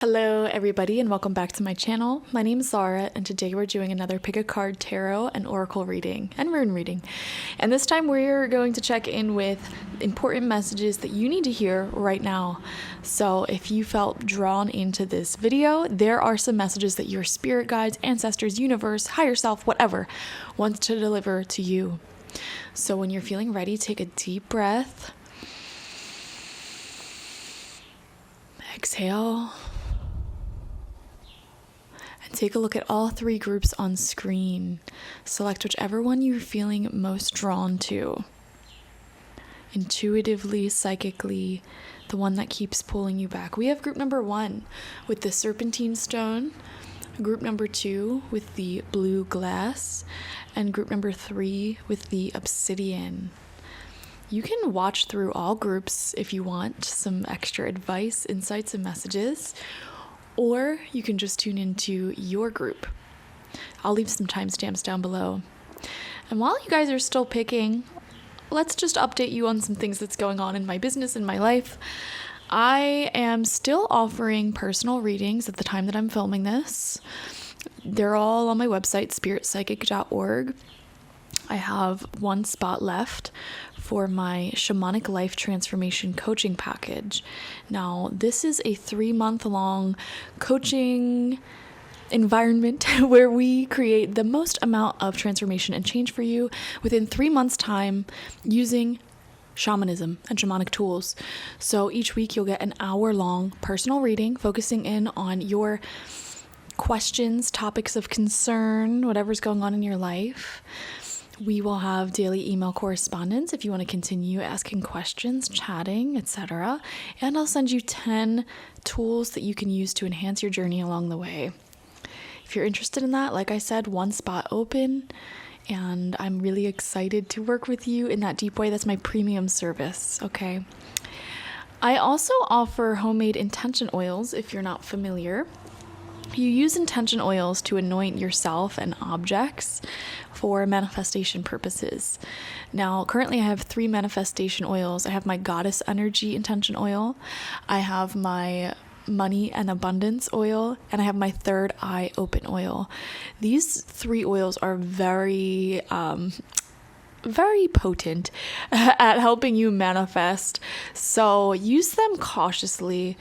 Hello everybody and welcome back to my channel. My name is Zara and today we're doing another pick a card tarot and oracle reading and rune reading. And this time we're going to check in with important messages that you need to hear right now. So if you felt drawn into this video, there are some messages that your spirit guides, ancestors, universe, higher self, whatever, wants to deliver to you. So when you're feeling ready, take a deep breath. Exhale. Take a look at all three groups on screen. Select whichever one you're feeling most drawn to. Intuitively, psychically, the one that keeps pulling you back. We have group number 1 with the Serpentine stone, group number 2 with the blue glass, and group number 3 with the Obsidian. You can watch through all groups if you want some extra advice, insights, and messages. Or you can just tune into your group. I'll leave some timestamps down below. And while you guys are still picking, let's just update you on some things that's going on in my business and my life. I am still offering personal readings at the time that I'm filming this. They're all on my website, spiritpsychic.org. I have one spot left for my Shamanic life transformation coaching package. Now, this is a 3-month-long coaching environment where we create the most amount of transformation and change for you within 3 months' time using shamanism and shamanic tools. So each week you'll get an hour-long personal reading focusing in on your questions, topics of concern, whatever's going on in your life. We will have daily email correspondence if you want to continue asking questions, chatting, etc. And I'll send you 10 tools that you can use to enhance your journey along the way. If you're interested in that, like I said, one spot open, and I'm really excited to work with you in that deep way. That's my premium service, okay? I also offer homemade intention oils if you're not familiar. You use intention oils to anoint yourself and objects for manifestation purposes. Now, currently I have 3 manifestation oils. I have my Goddess Energy intention oil, I have my Money and Abundance oil, and I have my Third Eye Open oil. These 3 oils are very potent at helping you manifest. So use them cautiously.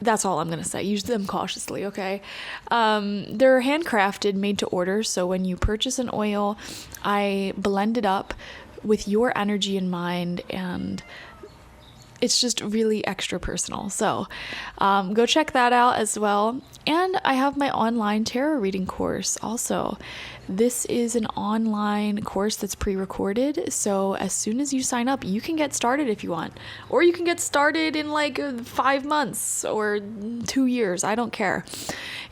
That's all I'm going to say. Use them cautiously, okay? They're handcrafted, made to order. So when you purchase an oil, I blend it up with your energy in mind, and it's just really extra personal. So go check that out as well. And I have my online tarot reading course also. This is an online course that's pre-recorded. So as soon as you sign up, you can get started if you want. Or you can get started in like 5 months or 2 years. I don't care.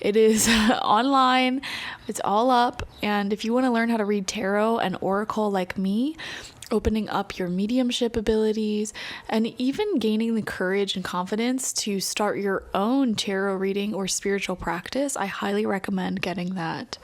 It is online. It's all up. And if you want to learn how to read tarot and oracle like me, opening up your mediumship abilities, and even gaining the courage and confidence to start your own tarot reading or spiritual practice, I highly recommend getting that.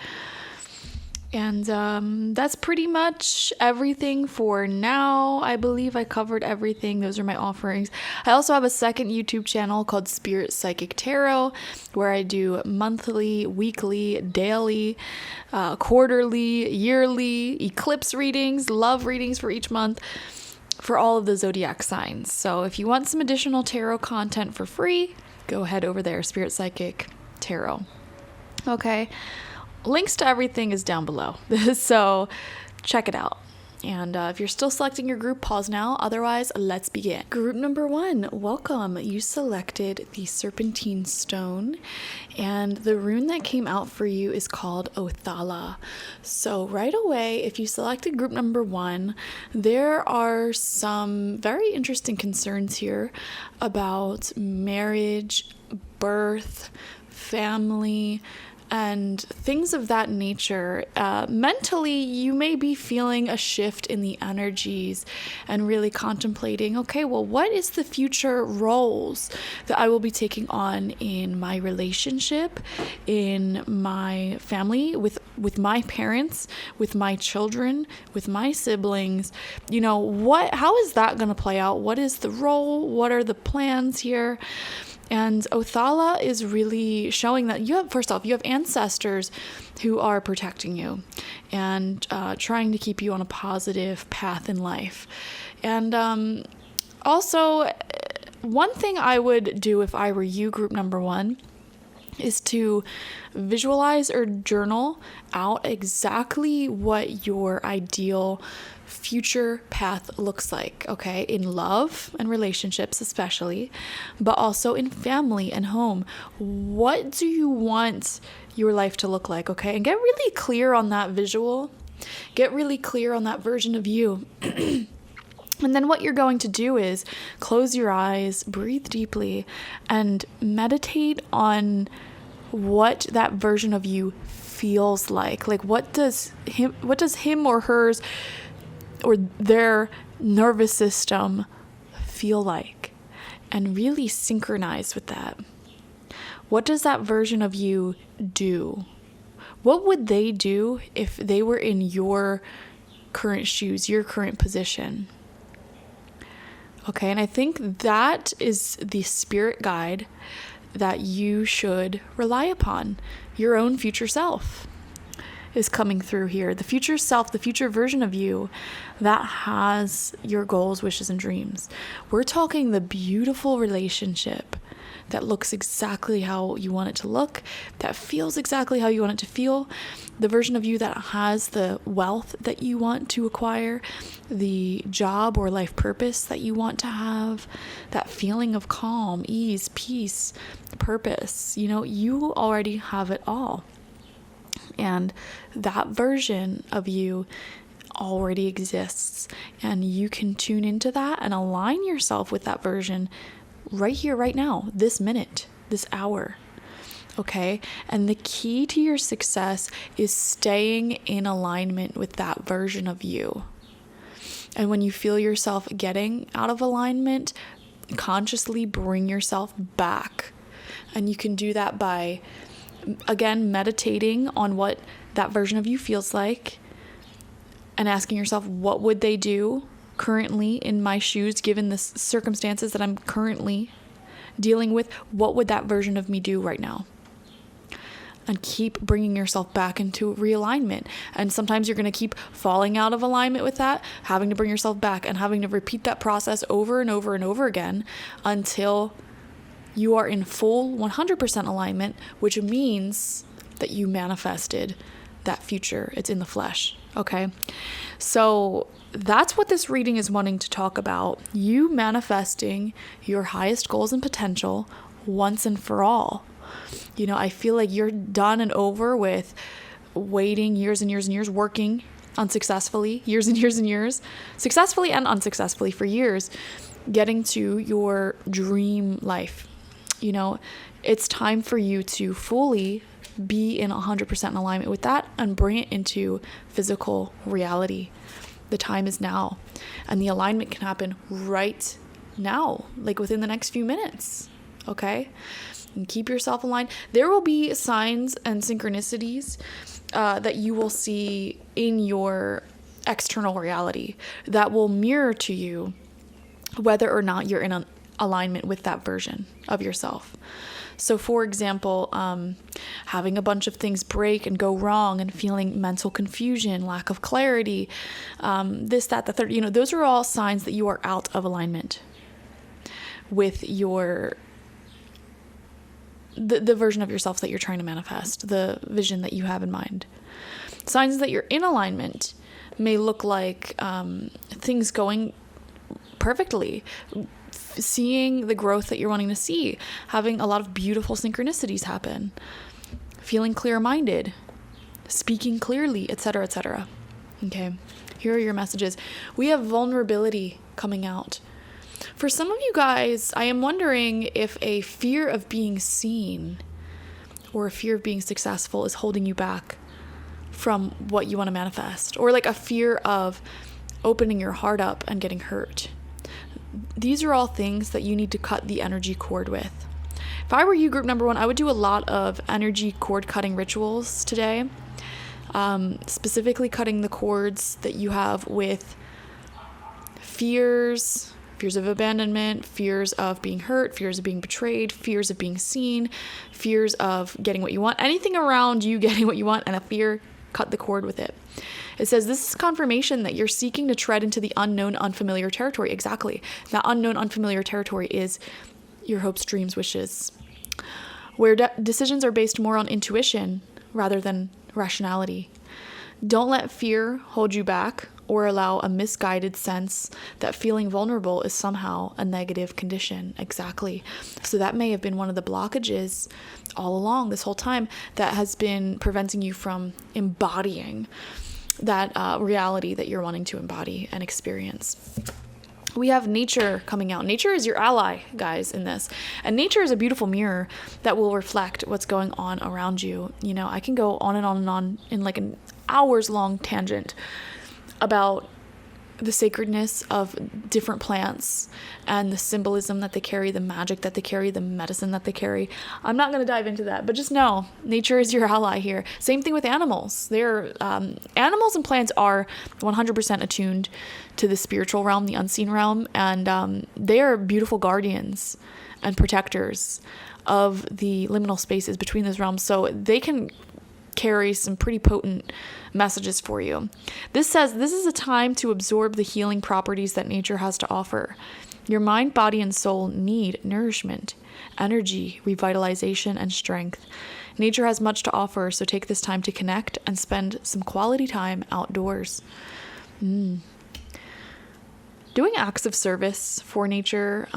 And that's pretty much everything for now. I believe I covered everything. Those are my offerings. I also have a second YouTube channel called Spirit Psychic Tarot, where I do monthly, weekly, daily, quarterly, yearly eclipse readings, love readings for each month for all of the zodiac signs. So if you want some additional tarot content for free, go ahead over there, Spirit Psychic Tarot. Okay. Links to everything is down below, so check it out. And if you're still selecting your group, pause now. Otherwise, let's begin. Group number 1, welcome. You selected the Serpentine stone, and the rune that came out for you is called Othala. So right away, if you selected group number 1, there are some very interesting concerns here about marriage, birth, family, and things of that nature. Mentally, you may be feeling a shift in the energies and really contemplating, okay, well, what is the future roles that I will be taking on in my relationship, in my family, with my parents, with my children, with my siblings? You know, how is that going to play out? What is the role? What are the plans here? And Othala is really showing that you have ancestors who are protecting you and trying to keep you on a positive path in life. And also, one thing I would do if I were you, group number 1, is to visualize or journal out exactly what your ideal future path looks like, okay? In love and relationships especially, but also in family and home. What do you want your life to look like, okay? And get really clear on that visual. Get really clear on that version of you. And then what you're going to do is close your eyes, breathe deeply, and meditate on what that version of you feels like. Like, what does him or hers or their nervous system feel like? And really synchronize with that. What does that version of you do? What would they do if they were in your current shoes, your current position? Okay, and I think that is the spirit guide that you should rely upon. Your own future self is coming through here. The future self, the future version of you that has your goals, wishes, and dreams. We're talking the beautiful relationship that looks exactly how you want it to look, that feels exactly how you want it to feel, the version of you that has the wealth that you want to acquire, the job or life purpose that you want to have, that feeling of calm, ease, peace, purpose. You already have it all. And that version of you already exists, and you can tune into that and align yourself with that version right here, right now, this minute, this hour. Okay? And the key to your success is staying in alignment with that version of you. And when you feel yourself getting out of alignment, consciously bring yourself back. And you can do that by, again, meditating on what that version of you feels like and asking yourself, what would they do currently in my shoes, given the circumstances that I'm currently dealing with? What would that version of me do right now? And keep bringing yourself back into realignment. And sometimes you're going to keep falling out of alignment with that, having to bring yourself back and having to repeat that process over and over and over again until you are in full 100% alignment, which means that you manifested that future. It's in the flesh. Okay. So that's what this reading is wanting to talk about. You manifesting your highest goals and potential once and for all. I feel like you're done and over with waiting years and years and years, working unsuccessfully, years and years and years, successfully and unsuccessfully for years, getting to your dream life. It's time for you to fully be in 100% in alignment with that and bring it into physical reality. The time is now, and the alignment can happen right now, like within the next few minutes. Okay? And keep yourself aligned. There will be signs and synchronicities that you will see in your external reality that will mirror to you whether or not you're in an alignment with that version of yourself. So, for example, having a bunch of things break and go wrong and feeling mental confusion, lack of clarity, this, that, the third, those are all signs that you are out of alignment with the version of yourself that you're trying to manifest, the vision that you have in mind. Signs that you're in alignment may look like things going perfectly, seeing the growth that you're wanting to see, having a lot of beautiful synchronicities happen, feeling clear-minded, speaking clearly, etc., etc. Okay, here are your messages. We have vulnerability coming out. For some of you guys, I am wondering if a fear of being seen or a fear of being successful is holding you back from what you want to manifest, or like a fear of opening your heart up and getting hurt. These are all things that you need to cut the energy cord with. If I were you, group number 1, I would do a lot of energy cord cutting rituals today, specifically cutting the cords that you have with fears fears of abandonment, fears of being hurt, fears of being betrayed, fears of being seen, fears of getting what you want, anything around you getting what you want, and a fear, cut the cord with it. It says this is confirmation that you're seeking to tread into the unknown, unfamiliar territory. Exactly. That unknown, unfamiliar territory is your hopes, dreams, wishes, where decisions are based more on intuition rather than rationality. Don't let fear hold you back or allow a misguided sense that feeling vulnerable is somehow a negative condition. Exactly. So that may have been one of the blockages all along this whole time that has been preventing you from embodying that reality that you're wanting to embody and experience. We have nature coming out. Nature is your ally, guys, in this. And nature is a beautiful mirror that will reflect what's going on around you. You know, I can go on and on and on in like an hours long tangent about the sacredness of different plants and the symbolism that they carry, the magic that they carry, the medicine that they carry. I'm not going to dive into that, but just know nature is your ally here. Same thing with animals. Animals and plants are 100% attuned to the spiritual realm, the unseen realm, and they are beautiful guardians and protectors of the liminal spaces between those realms. So they can carry some pretty potent messages for you. This says this is a time to absorb the healing properties that nature has to offer. Your mind, body, and soul need nourishment, energy, revitalization, and strength. Nature has much to offer, so take this time to connect and spend some quality time outdoors. Doing acts of service for nature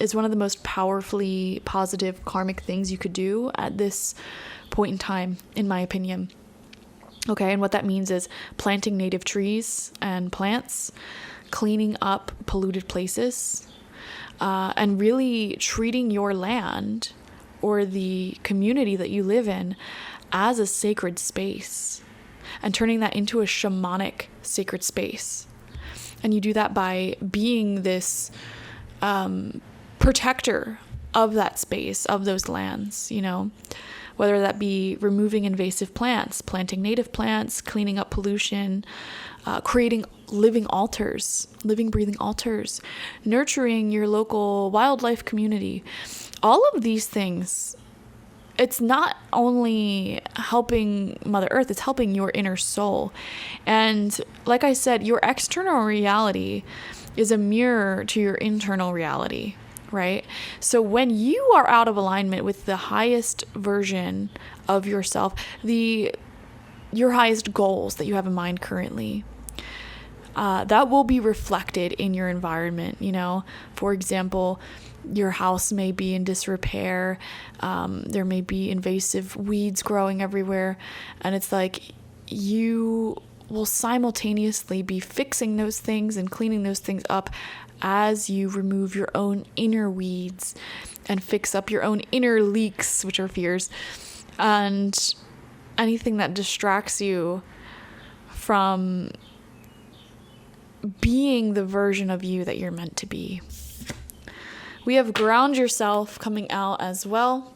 is one of the most powerfully positive karmic things you could do at this point in time, in my opinion. Okay, and what that means is planting native trees and plants, cleaning up polluted places, and really treating your land or the community that you live in as a sacred space and turning that into a shamanic sacred space. And you do that by being this protector of that space, of those lands, you know, whether that be removing invasive plants, planting native plants, cleaning up pollution, creating living altars, living, breathing altars, nurturing your local wildlife community. All of these things, it's not only helping Mother Earth, it's helping your inner soul. And like I said, your external reality is a mirror to your internal reality, right? So when you are out of alignment with the highest version of yourself, your highest goals that you have in mind currently, that will be reflected in your environment. You know, for example, your house may be in disrepair. There may be invasive weeds growing everywhere. And it's like you will simultaneously be fixing those things and cleaning those things up as you remove your own inner weeds and fix up your own inner leaks, which are fears, and anything that distracts you from being the version of you that you're meant to be. We have ground yourself coming out as well.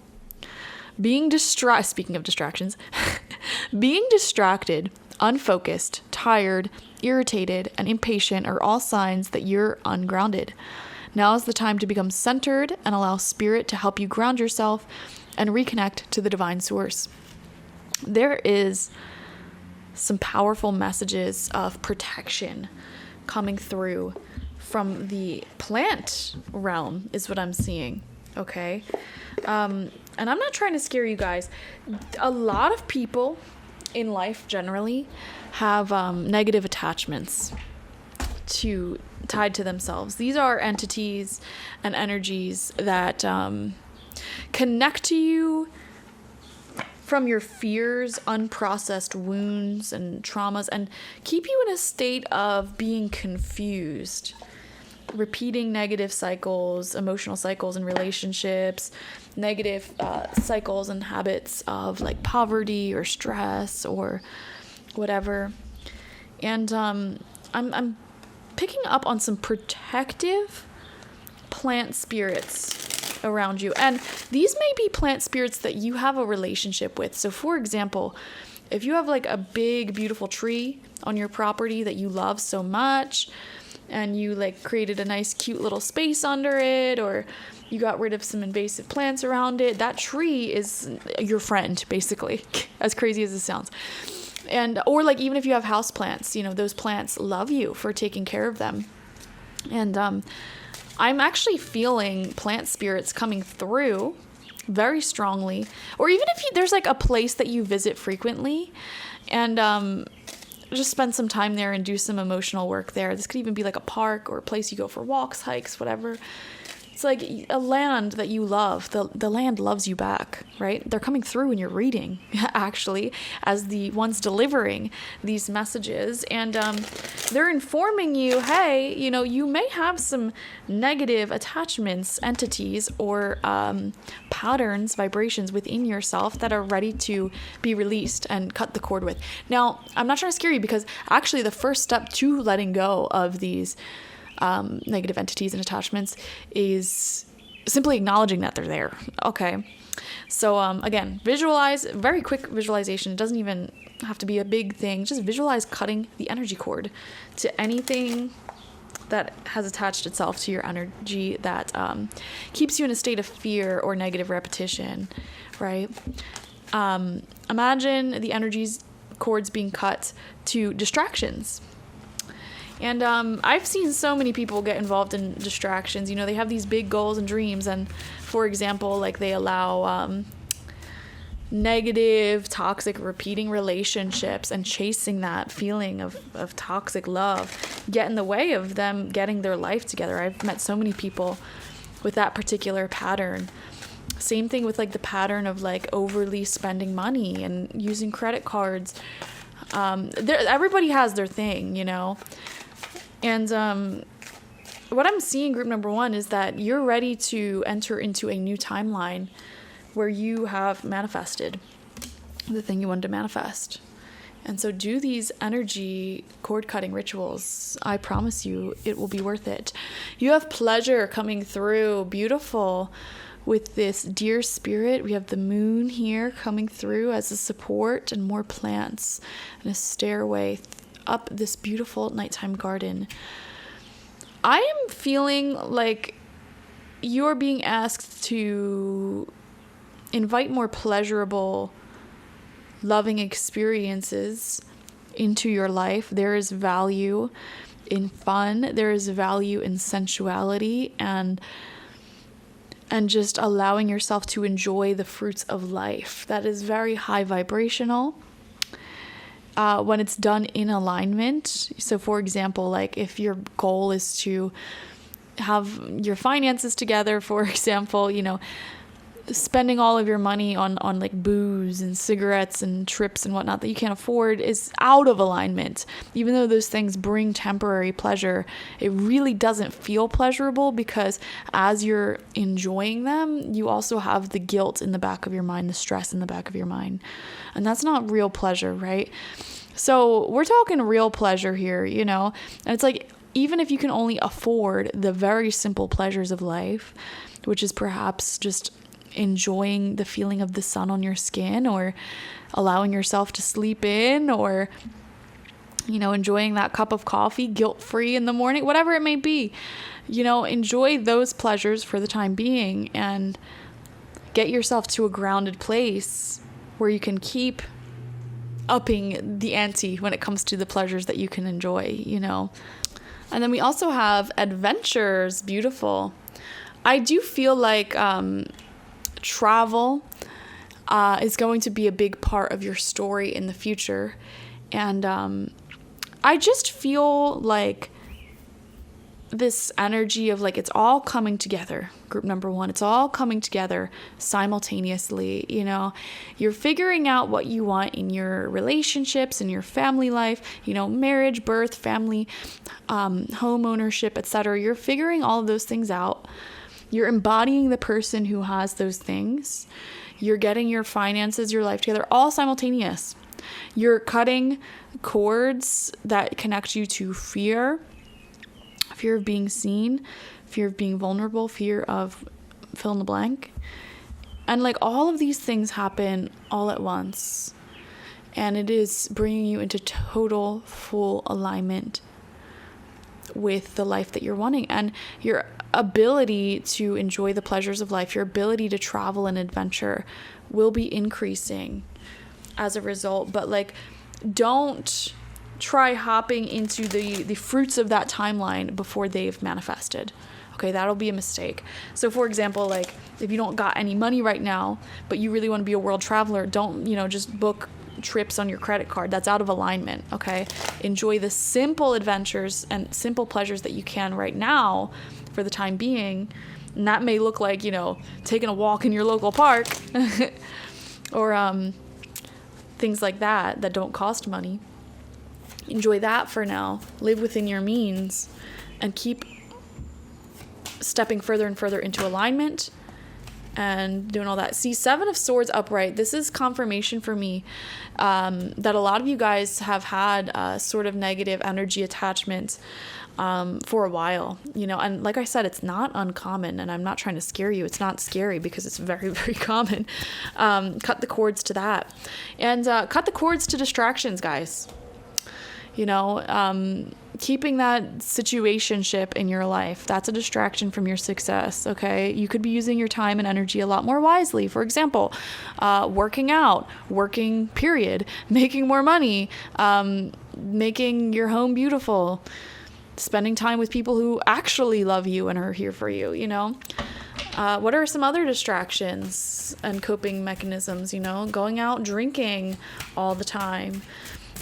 Speaking of distractions, being distracted, unfocused, tired, irritated, and impatient are all signs that you're ungrounded. Now is the time to become centered and allow spirit to help you ground yourself and reconnect to the divine source. There is some powerful messages of protection coming through from the plant realm is what I'm seeing. Okay. And I'm not trying to scare you guys. A lot of people in life generally have negative attachments tied to themselves. These are entities and energies that connect to you from your fears, unprocessed wounds and traumas, and keep you in a state of being confused, repeating negative cycles, emotional cycles in relationships, negative cycles and habits of like poverty or stress or whatever. And I'm picking up on some protective plant spirits around you. And these may be plant spirits that you have a relationship with. So for example, if you have like a big, beautiful tree on your property that you love so much, and you like created a nice, cute little space under it, or you got rid of some invasive plants around it, that tree is your friend, basically, as crazy as it sounds. And, or like, even if you have house plants, you know, those plants love you for taking care of them. And I'm actually feeling plant spirits coming through very strongly. Or even if there's like a place that you visit frequently, and just spend some time there and do some emotional work there. This could even be like a park or a place you go for walks, hikes, whatever. It's like a land that you love. The land loves you back, right? They're coming through in your reading, actually, as the ones delivering these messages. And they're informing you, hey, you know, you may have some negative attachments, entities, or patterns, vibrations within yourself that are ready to be released and cut the cord with. Now, I'm not trying to scare you, because actually the first step to letting go of these negative entities and attachments is simply acknowledging that they're there. Okay. So, again, visualize, very quick visualization. It doesn't even have to be a big thing. Just visualize cutting the energy cord to anything that has attached itself to your energy that keeps you in a state of fear or negative repetition, right? Imagine the energies cords being cut to distractions. And I've seen so many people get involved in distractions. You know, they have these big goals and dreams. And for example, like they allow negative, toxic, repeating relationships and chasing that feeling of toxic love get in the way of them getting their life together. I've met so many people with that particular pattern. Same thing with like the pattern of like overly spending money and using credit cards. Everybody has their thing, you know. And what I'm seeing, group number one, is that you're ready to enter into a new timeline where you have manifested the thing you wanted to manifest. And so do these energy cord cutting rituals. I promise you it will be worth it. You have pleasure coming through, beautiful, with this deer spirit. We have the moon here coming through as a support, and more plants and a stairway up this beautiful nighttime garden. I am feeling like you're being asked to invite more pleasurable, loving experiences into your life. There is value in fun. There is value in sensuality and just allowing yourself to enjoy the fruits of life. That is very high vibrational. When it's done in alignment. So for example, like if your goal is to have your finances together, for example, you know, spending all of your money on like booze and cigarettes and trips and whatnot that you can't afford is out of alignment. Even though those things bring temporary pleasure, it really doesn't feel pleasurable, because as you're enjoying them, you also have the guilt in the back of your mind, the stress in the back of your mind. And that's not real pleasure, right? So we're talking real pleasure here, you know? And it's like, even if you can only afford the very simple pleasures of life, which is perhaps just enjoying the feeling of the sun on your skin, or allowing yourself to sleep in, or, you know, enjoying that cup of coffee guilt-free in the morning, whatever it may be, you know, enjoy those pleasures for the time being and get yourself to a grounded place where you can keep upping the ante when it comes to the pleasures that you can enjoy, you know. And then we also have adventures, beautiful. I do feel like travel is going to be a big part of your story in the future. And I just feel like this energy of like, it's all coming together. Group number one, it's all coming together simultaneously. You know, you're figuring out what you want in your relationships, in your family life, you know, marriage, birth, family, home ownership, etc. You're figuring all of those things out. You're embodying the person who has those things. You're getting your finances, your life together, all simultaneous. You're cutting cords that connect you to fear of being seen, fear of being vulnerable, fear of fill in the blank. And like all of these things happen all at once. and it is bringing you into total full alignment with the life that you're wanting, and your ability to enjoy the pleasures of life, your ability to travel and adventure will be increasing as a result. But like, don't try hopping into the fruits of that timeline before they've manifested. Okay, that'll be a mistake. So for example, like if you don't got any money right now, but you really want to be a world traveler, don't, just book trips on your credit card. That's out of alignment. Okay, enjoy the simple adventures and simple pleasures that you can right now for the time being. And that may look like, taking a walk in your local park or things like that don't cost money. Enjoy that for now. Live within your means and keep stepping further and further into alignment and doing all that. See, 7 of Swords upright. This is confirmation for me that a lot of you guys have had sort of negative energy attachments for a while, and like I said, it's not uncommon, and I'm not trying to scare you. It's not scary because it's very, very common. Cut the cords to that, and cut the cords to distractions, guys. Keeping that situationship in your life, that's a distraction from your success. Okay, you could be using your time and energy a lot more wisely. For example, working out, period, making more money, making your home beautiful, spending time with people who actually love you and are here for you. What are some other distractions and coping mechanisms? Going out drinking all the time,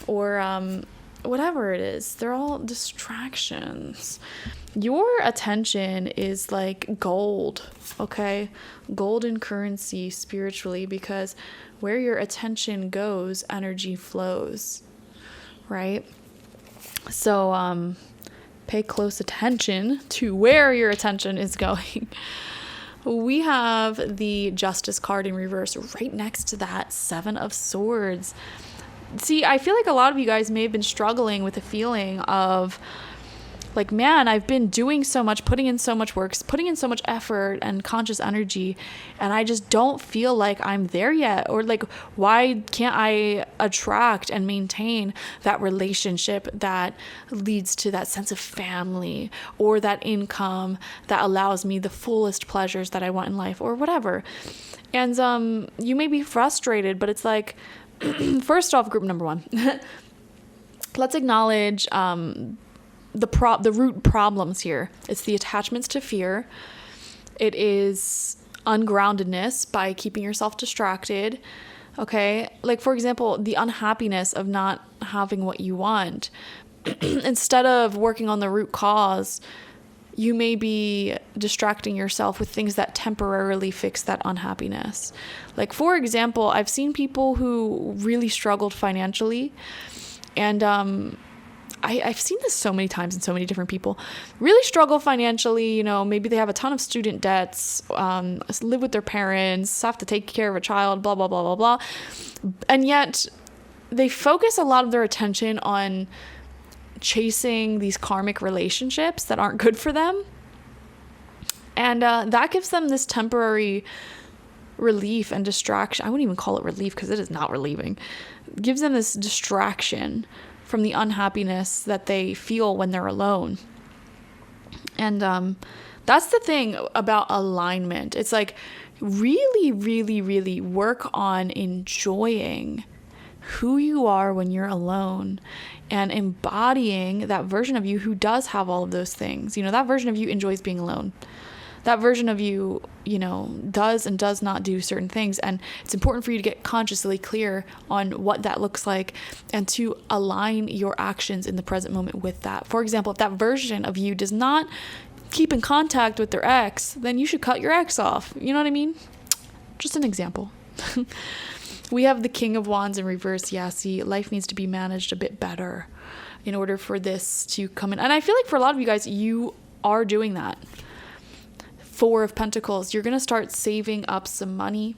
or whatever it is. They're all distractions. Your attention is like gold, okay? Golden currency spiritually, because where your attention goes, energy flows, right? So pay close attention to where your attention is going. We have the Justice card in reverse right next to that 7 of Swords. See, I feel like a lot of you guys may have been struggling with the feeling of like, man, I've been doing so much, putting in so much work, putting in so much effort and conscious energy, and I just don't feel like I'm there yet. Or like, why can't I attract and maintain that relationship that leads to that sense of family or that income that allows me the fullest pleasures that I want in life, or whatever. And you may be frustrated, but it's like, first off, group number 1, let's acknowledge the root problems here. It's the attachments to fear. It is ungroundedness by keeping yourself distracted. Okay, like for example, the unhappiness of not having what you want. Instead of working on the root cause, you may be distracting yourself with things that temporarily fix that unhappiness. Like, for example, I've seen people who really struggled financially, and I've seen this so many times in so many different people. Really struggle financially, maybe they have a ton of student debts, live with their parents, have to take care of a child, blah, blah, blah, blah, blah. And yet they focus a lot of their attention on chasing these karmic relationships that aren't good for them. And that gives them this temporary relief and distraction. I wouldn't even call it relief because it is not relieving. It gives them this distraction from the unhappiness that they feel when they're alone. And that's the thing about alignment. It's like really, really, really work on enjoying who you are when you're alone and embodying that version of you who does have all of those things. That version of you enjoys being alone. That version of you, does and does not do certain things. And it's important for you to get consciously clear on what that looks like and to align your actions in the present moment with that. For example, if that version of you does not keep in contact with their ex, then you should cut your ex off. You know what I mean? Just an example. We have the King of Wands in reverse. Yeah, see, life needs to be managed a bit better in order for this to come in. And I feel like for a lot of you guys, you are doing that. 4 of Pentacles, you're going to start saving up some money.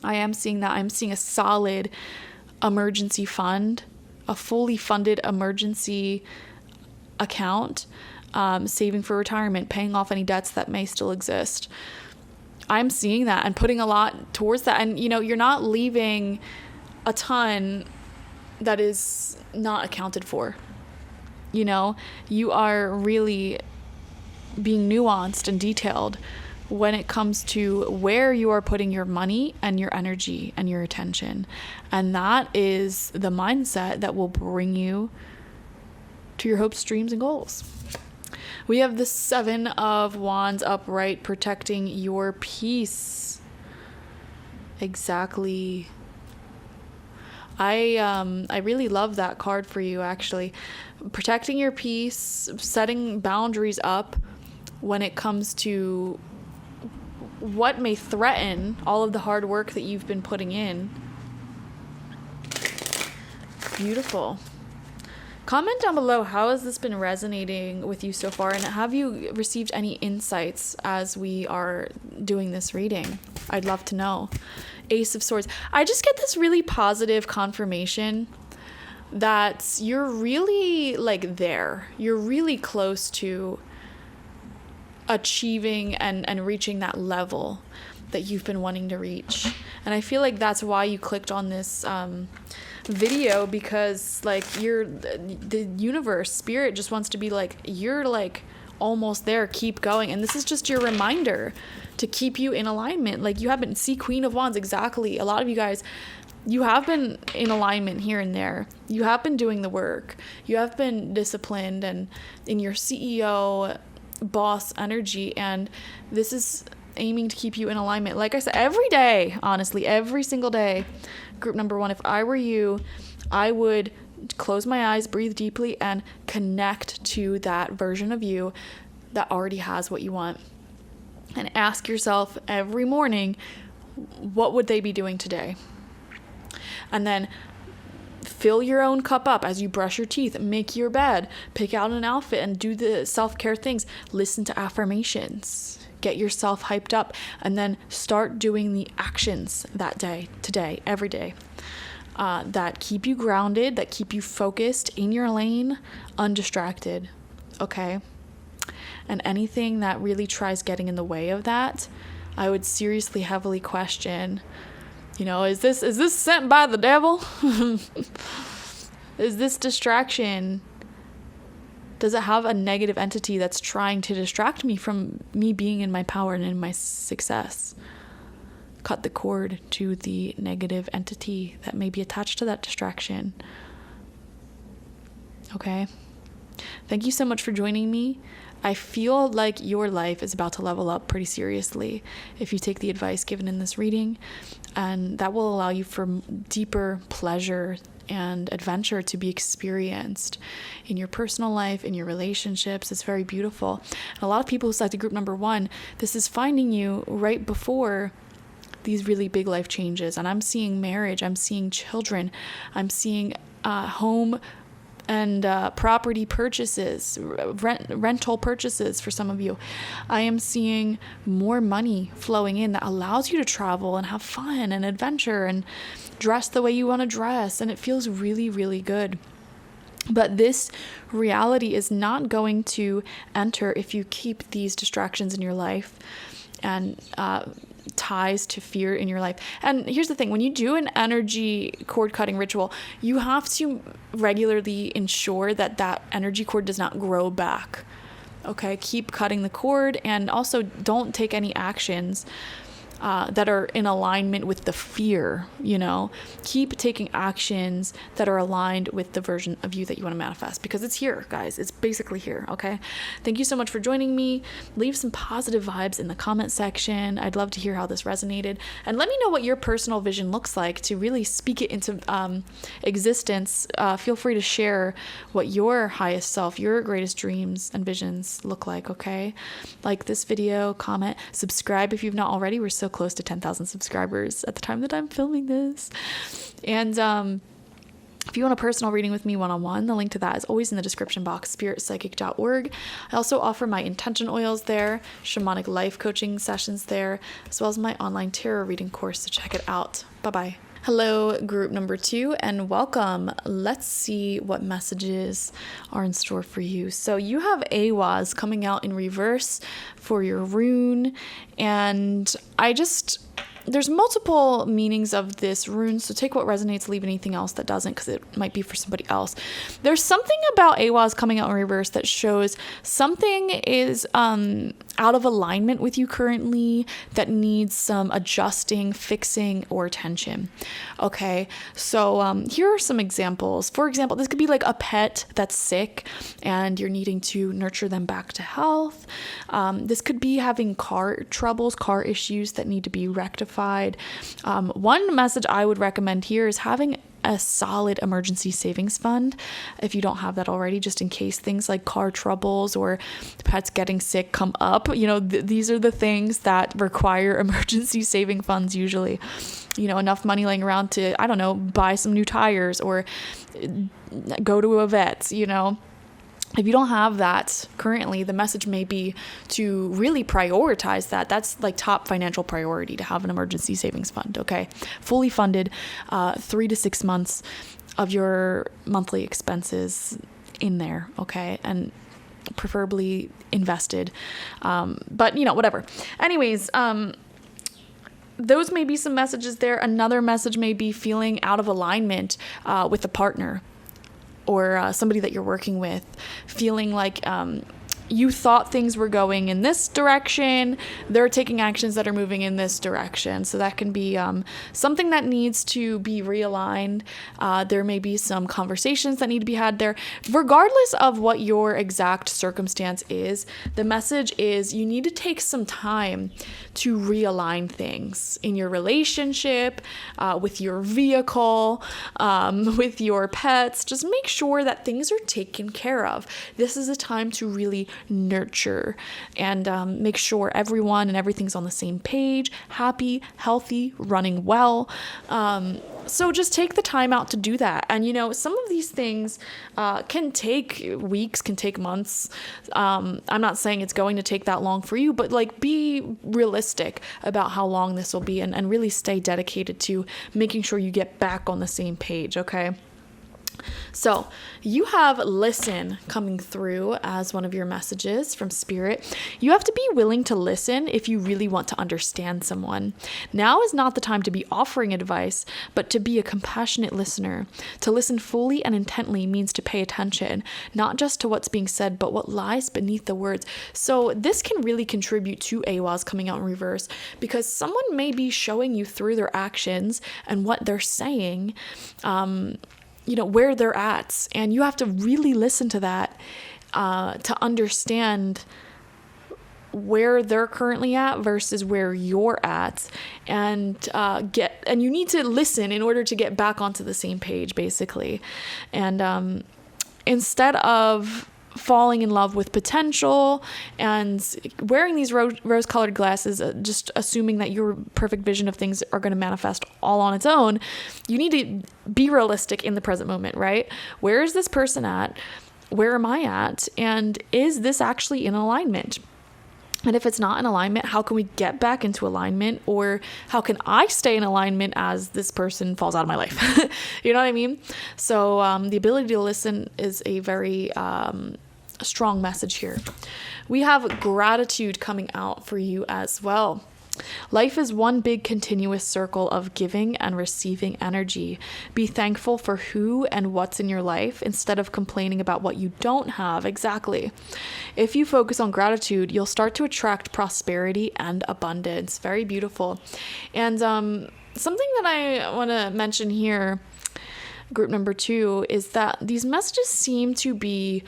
I am seeing that. I'm seeing a solid emergency fund, a fully funded emergency account, saving for retirement, paying off any debts that may still exist. I'm seeing that and putting a lot towards that. And, you're not leaving a ton that is not accounted for. You know, you are really being nuanced and detailed when it comes to where you are putting your money and your energy and your attention. And that is the mindset that will bring you to your hopes, dreams, and goals. We have the 7 of Wands upright, protecting your peace. Exactly. I really love that card for you, actually. Protecting your peace, setting boundaries up when it comes to what may threaten all of the hard work that you've been putting in. Beautiful. Comment down below, how has this been resonating with you so far, and have you received any insights as we are doing this reading? I'd love to know. Ace of Swords. I just get this really positive confirmation that you're really like there. You're really close to achieving and reaching that level that you've been wanting to reach. And I feel like that's why you clicked on this video, because like the universe, spirit just wants to be like, you're like almost there, keep going. And this is just your reminder to keep you in alignment. Like, you haven't, see, Queen of Wands, exactly. A lot of you guys, you have been in alignment here and there. You have been doing the work. You have been disciplined and in your CEO boss energy, and this is aiming to keep you in alignment. Like I said, every day, honestly, every single day. Group number 1, if I were you, I would close my eyes, breathe deeply, and connect to that version of you that already has what you want. And ask yourself every morning, what would they be doing today? And then fill your own cup up as you brush your teeth, make your bed, pick out an outfit, and do the self-care things. Listen to affirmations. Get yourself hyped up, and then start doing the actions that day, today, every day, that keep you grounded, that keep you focused in your lane, undistracted, okay? And anything that really tries getting in the way of that, I would seriously, heavily question, you know, is this sent by the devil? Is this distraction? Does it have a negative entity that's trying to distract me from me being in my power and in my success? Cut the cord to the negative entity that may be attached to that distraction. Okay? Thank you so much for joining me. I feel like your life is about to level up pretty seriously if you take the advice given in this reading, and that will allow you for deeper pleasure and adventure to be experienced in your personal life, in your relationships. It's very beautiful. And a lot of people who select group number 1, this is finding you right before these really big life changes. And I'm seeing marriage, I'm seeing children, I'm seeing home and property purchases, rental purchases for some of you. I am seeing more money flowing in that allows you to travel and have fun and adventure and dress the way you want to dress, and it feels really, really good. But this reality is not going to enter if you keep these distractions in your life and ties to fear in your life. And here's the thing, when you do an energy cord cutting ritual, you have to regularly ensure that that energy cord does not grow back. Okay, keep cutting the cord, and also don't take any actions that are in alignment with the fear, you know. Keep taking actions that are aligned with the version of you that you want to manifest, because it's here, guys. It's basically here, okay? Thank you so much for joining me. Leave some positive vibes in the comment section. I'd love to hear how this resonated. And let me know what your personal vision looks like to really speak it into existence. Feel free to share what your highest self, your greatest dreams and visions look like, okay? Like this video, comment, subscribe if you've not already. We're so close to 10,000 subscribers at the time that I'm filming this. And if you want a personal reading with me one-on-one, the link to that is always in the description box, spiritpsychic.org. I also offer my intention oils there, shamanic life coaching sessions there, as well as my online tarot reading course, so check it out. Bye-bye. Hello, group number 2, and welcome. Let's see what messages are in store for you. So you have Awaz coming out in reverse for your rune, and I just there's multiple meanings of this rune, so take what resonates, leave anything else that doesn't, because it might be for somebody else. There's something about Ehwaz coming out in reverse that shows something is out of alignment with you currently, that needs some adjusting, fixing, or attention. Okay, so here are some examples. For example, this could be like a pet that's sick and you're needing to nurture them back to health. This could be having car troubles, car issues that need to be rectified. One message I would recommend here is having a solid emergency savings fund if you don't have that already, just in case things like car troubles or pets getting sick come up. These are the things that require emergency saving funds usually. Enough money laying around to, I don't know, buy some new tires or go to a vet. If you don't have that currently, the message may be to really prioritize that. That's like top financial priority, to have an emergency savings fund, okay? Fully funded, 3 to 6 months of your monthly expenses in there, okay? And preferably invested, but whatever. Anyways, those may be some messages there. Another message may be feeling out of alignment with a partner, or somebody that you're working with, feeling like you thought things were going in this direction, they're taking actions that are moving in this direction. So that can be something that needs to be realigned. There may be some conversations that need to be had there. Regardless of what your exact circumstance is, the message is you need to take some time to realign things in your relationship, with your vehicle, with your pets. Just make sure that things are taken care of. This is a time to really nurture and make sure everyone and everything's on the same page, happy, healthy, running well. So just take the time out to do that. And some of these things can take weeks, can take months. I'm not saying it's going to take that long for you, but be realistic about how long this will be, and really stay dedicated to making sure you get back on the same page, okay? So you have listen coming through as one of your messages from Spirit. You have to be willing to listen if you really want to understand someone. Now is not the time to be offering advice, but to be a compassionate listener. To listen fully and intently means to pay attention, not just to what's being said, but what lies beneath the words. So this can really contribute to Ehwaz coming out in reverse, because someone may be showing you through their actions and what they're saying, where they're at, and you have to really listen to that to understand where they're currently at versus where you're at, and you need to listen in order to get back onto the same page, basically. And instead of falling in love with potential and wearing these rose-colored glasses, just assuming that your perfect vision of things are going to manifest all on its own, you need to be realistic in the present moment, right? Where is this person at? Where am I at? And is this actually in alignment? And if it's not in alignment, how can we get back into alignment? Or how can I stay in alignment as this person falls out of my life? You know what I mean? So the ability to listen is a very strong message here. We have gratitude coming out for you as well. Life is one big continuous circle of giving and receiving energy. Be thankful for who and what's in your life instead of complaining about what you don't have. Exactly. If you focus on gratitude, you'll start to attract prosperity and abundance. Very beautiful. And something that I want to mention here, group number 2, is that these messages seem to be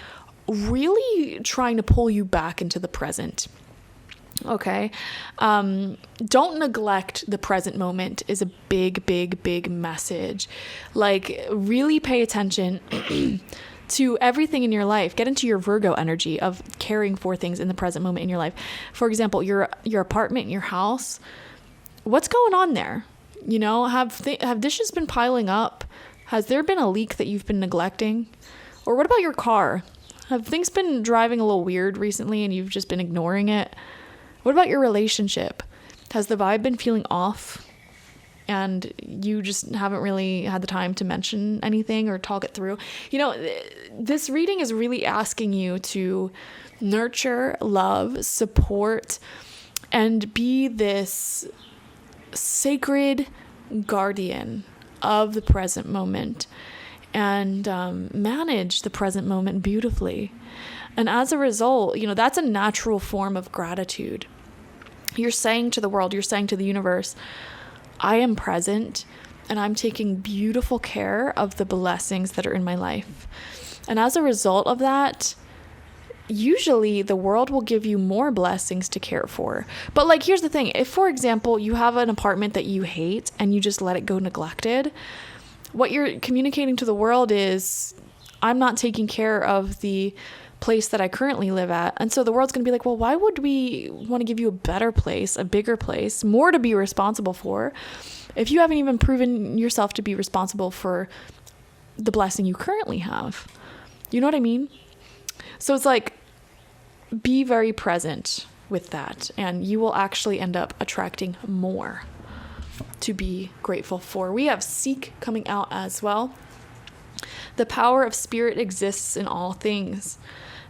really trying to pull you back into the present. Okay. Don't neglect the present moment is a big message. Really pay attention to everything in your life. Get into your Virgo energy of caring for things in the present moment in your life. For example, your apartment, your house, what's going on there? Have dishes been piling up? Has there been a leak that you've been neglecting? Or what about your car? Have things been driving a little weird recently and you've just been ignoring it? What about your relationship? Has the vibe been feeling off and you just haven't really had the time to mention anything or talk it through? This reading is really asking you to nurture, love, support, and be this sacred guardian of the present moment and manage the present moment beautifully. And as a result, that's a natural form of gratitude. You're saying to the world, you're saying to the universe, I am present and I'm taking beautiful care of the blessings that are in my life. And as a result of that, usually the world will give you more blessings to care for. But like, here's the thing. If, for example, you have an apartment that you hate and you just let it go neglected, what you're communicating to the world is, I'm not taking care of the place that I currently live at. And so the world's going to be like, well, why would we want to give you a better place, a bigger place, more to be responsible for, if you haven't even proven yourself to be responsible for the blessing you currently have? You know what I mean? So it's like, be very present with that, and you will actually end up attracting more to be grateful for. We have Seek coming out as well. The power of spirit exists in all things.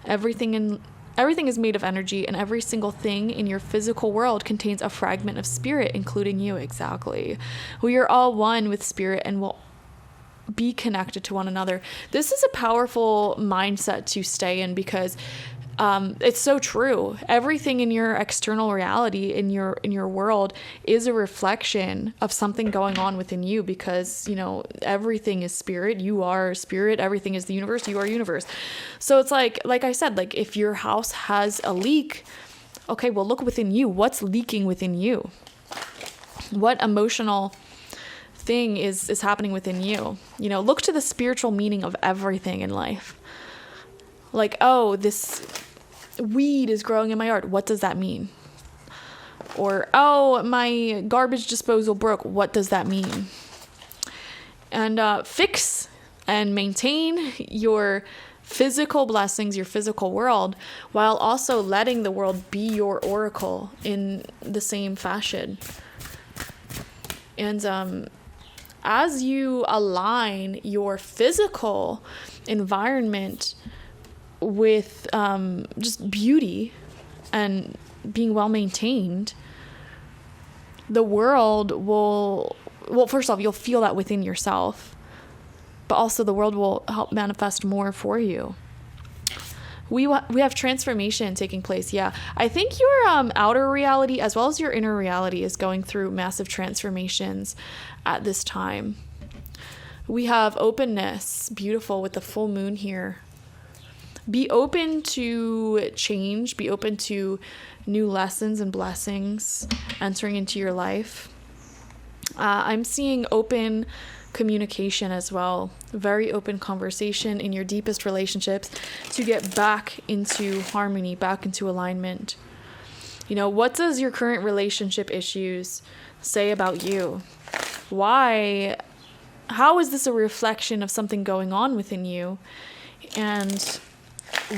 Everything is made of energy, and every single thing in your physical world contains a fragment of spirit, including you. Exactly. We are all one with spirit and will be connected to one another. This is a powerful mindset to stay in, because it's so true. Everything in your external reality, in your world, is a reflection of something going on within you, because everything is spirit. You are spirit. Everything is the universe. You are universe. So it's like I said, like, if your house has a leak, okay, well, look within you. What's leaking within you? What emotional thing is happening within you? Look to the spiritual meaning of everything in life. Like, oh, this weed is growing in my yard. What does that mean? Or, oh, my garbage disposal broke. What does that mean? And fix and maintain your physical blessings, your physical world, while also letting the world be your oracle in the same fashion. And as you align your physical environment with just beauty and being well maintained, the world will, well, first off, you'll feel that within yourself, but also the world will help manifest more for you. We have transformation taking place. Yeah, I think your outer reality as well as your inner reality is going through massive transformations at this time. We have openness, beautiful, with the full moon here. Be open to change. Be open to new lessons and blessings entering into your life. I'm seeing open communication as well. Very open conversation in your deepest relationships to get back into harmony, back into alignment. What does your current relationship issues say about you? Why? How is this a reflection of something going on within you? And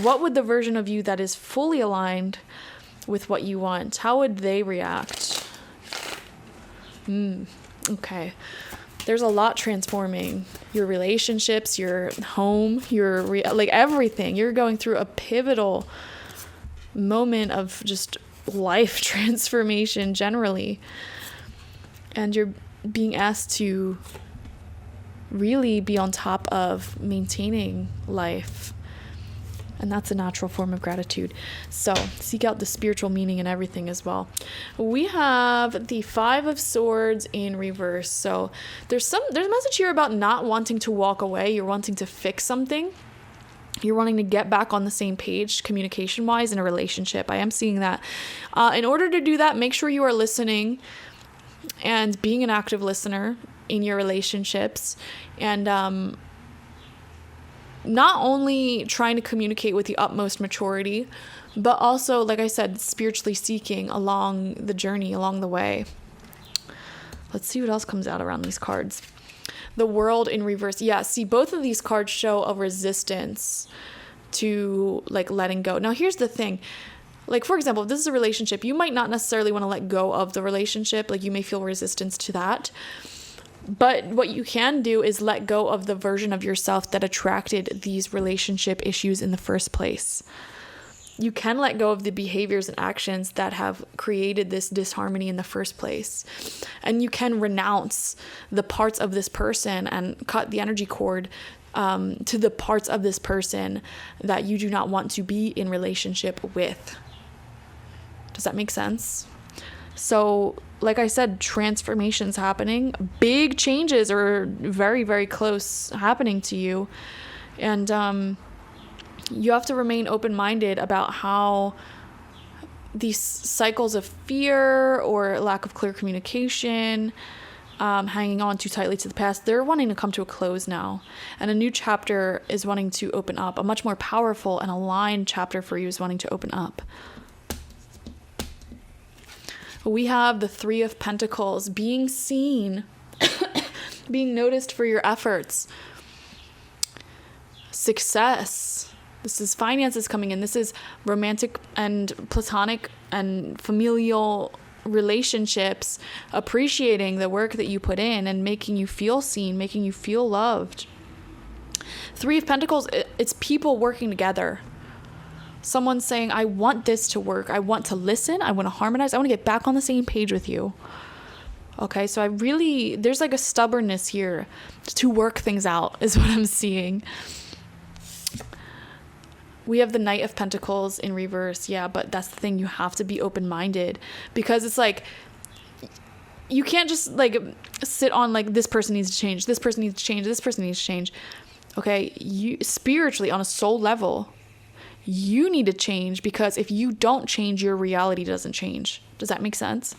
what would the version of you that is fully aligned with what you want, how would they react? Okay. There's a lot transforming. Your relationships, your home, like everything. You're going through a pivotal moment of just life transformation generally. And you're being asked to really be on top of maintaining life. And that's a natural form of gratitude. So seek out the spiritual meaning in everything as well. We have the 5 of Swords in reverse. So there's a message here about not wanting to walk away. You're wanting to fix something. You're wanting to get back on the same page communication-wise in a relationship. I am seeing that. In order to do that, make sure you are listening and being an active listener in your relationships, and not only trying to communicate with the utmost maturity, but also, like I said, spiritually seeking along the journey, along the way. Let's see what else comes out around these cards. The World in reverse. Yeah, see, both of these cards show a resistance to like letting go. Now, here's the thing. Like, for example, if this is a relationship, you might not necessarily want to let go of the relationship. Like, you may feel resistance to that. But what you can do is let go of the version of yourself that attracted these relationship issues in the first place. you can let go of the behaviors and actions that have created this disharmony in the first place. And you can renounce the parts of this person and cut the energy cord to the parts of this person that you do not want to be in relationship with. Does that make sense? So, like I said, transformations happening, big changes are very, very close happening to you. And you have to remain open-minded about how these cycles of fear or lack of clear communication, hanging on too tightly to the past, they're wanting to come to a close now. And a new chapter is wanting to open up. A much more powerful and aligned chapter for you is wanting to open up. We have the Three of Pentacles, being seen, being noticed for your efforts, success. This is finances coming in. This is romantic and platonic and familial relationships, appreciating the work that you put in and making you feel seen, making you feel loved. Three of Pentacles, it's people working together. Someone saying, I want this to work. I want to listen. I want to harmonize. I want to get back on the same page with you. Okay, so there's like a stubbornness here to work things out is what I'm seeing. We have the Knight of Pentacles in reverse. Yeah, but that's the thing. You have to be open-minded, because it's like, you can't just like sit on like, this person needs to change. This person needs to change. This person needs to change. Okay, you spiritually, on a soul level, you need to change, because if you don't change, your reality doesn't change. Does that make sense?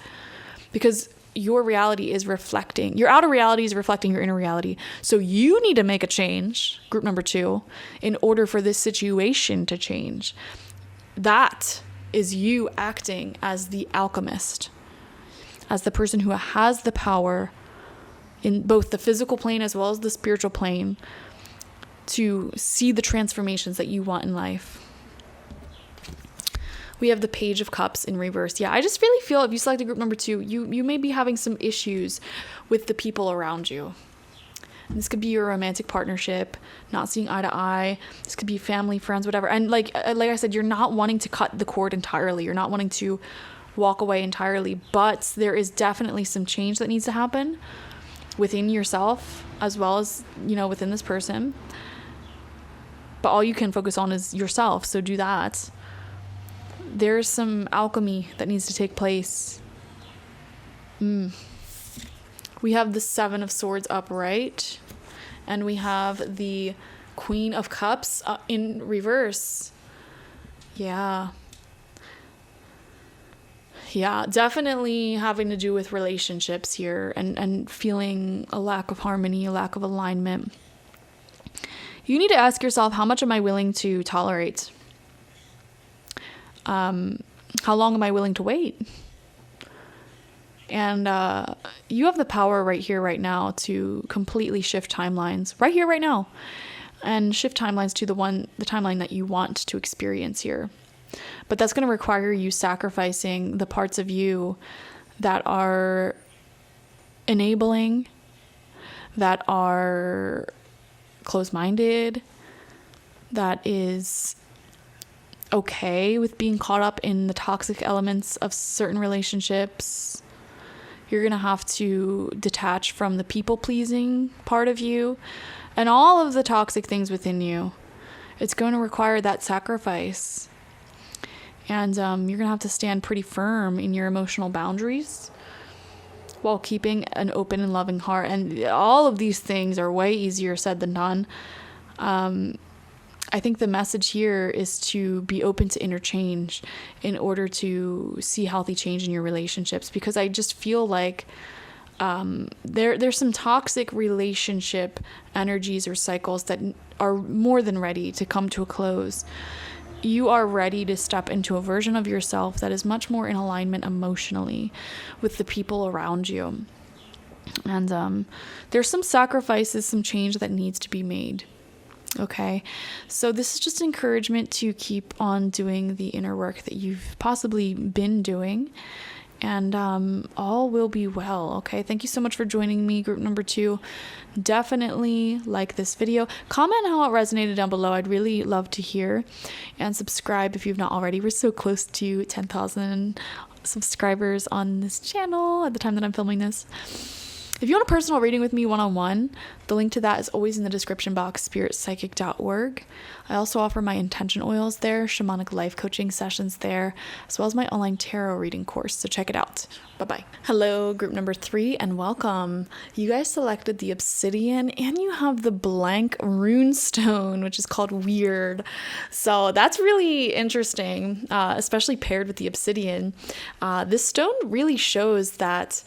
Because your reality is reflecting, your outer reality is reflecting your inner reality. So you need to make a change, group number 2, in order for this situation to change. That is you acting as the alchemist, as the person who has the power in both the physical plane as well as the spiritual plane to see the transformations that you want in life. We have the Page of Cups in reverse. Yeah, I just really feel if you selected group number 2, you may be having some issues with the people around you. And this could be your romantic partnership, not seeing eye to eye. This could be family, friends, whatever. And like I said, you're not wanting to cut the cord entirely. You're not wanting to walk away entirely. But there is definitely some change that needs to happen within yourself as well as, within this person. But all you can focus on is yourself. So do that. There's some alchemy that needs to take place. We have the Seven of Swords upright, and we have the Queen of Cups in reverse. Yeah, definitely having to do with relationships here and feeling a lack of harmony, a lack of alignment. You need to ask yourself, how much am I willing to tolerate? How long am I willing to wait? And you have the power right here, right now, to completely shift timelines right here, right now, and shift timelines to the timeline that you want to experience here. But that's going to require you sacrificing the parts of you that are enabling, that are closed-minded, that is okay with being caught up in the toxic elements of certain relationships. You're going to have to detach from the people-pleasing part of you and all of the toxic things within you. It's going to require that sacrifice. And you're going to have to stand pretty firm in your emotional boundaries while keeping an open and loving heart. And all of these things are way easier said than done. I think the message here is to be open to interchange in order to see healthy change in your relationships, because I just feel like there's some toxic relationship energies or cycles that are more than ready to come to a close. You are ready to step into a version of yourself that is much more in alignment emotionally with the people around you. And there's some sacrifices, some change that needs to be made. Okay, so this is just encouragement to keep on doing the inner work that you've possibly been doing and all will be well. Okay, thank you so much for joining me, group number 2. Definitely like this video, comment how it resonated down below. I'd really love to hear, and subscribe if you've not already. We're so close to 10,000 subscribers on this channel at the time that I'm filming this. If you want a personal reading with me one-on-one, the link to that is always in the description box, spiritpsychic.org. I also offer my intention oils there, shamanic life coaching sessions there, as well as my online tarot reading course, so check it out. Bye-bye. Hello, group number 3, and welcome. You guys selected the Obsidian, and you have the blank rune stone, which is called Weird. So that's really interesting, especially paired with the Obsidian. This stone really shows that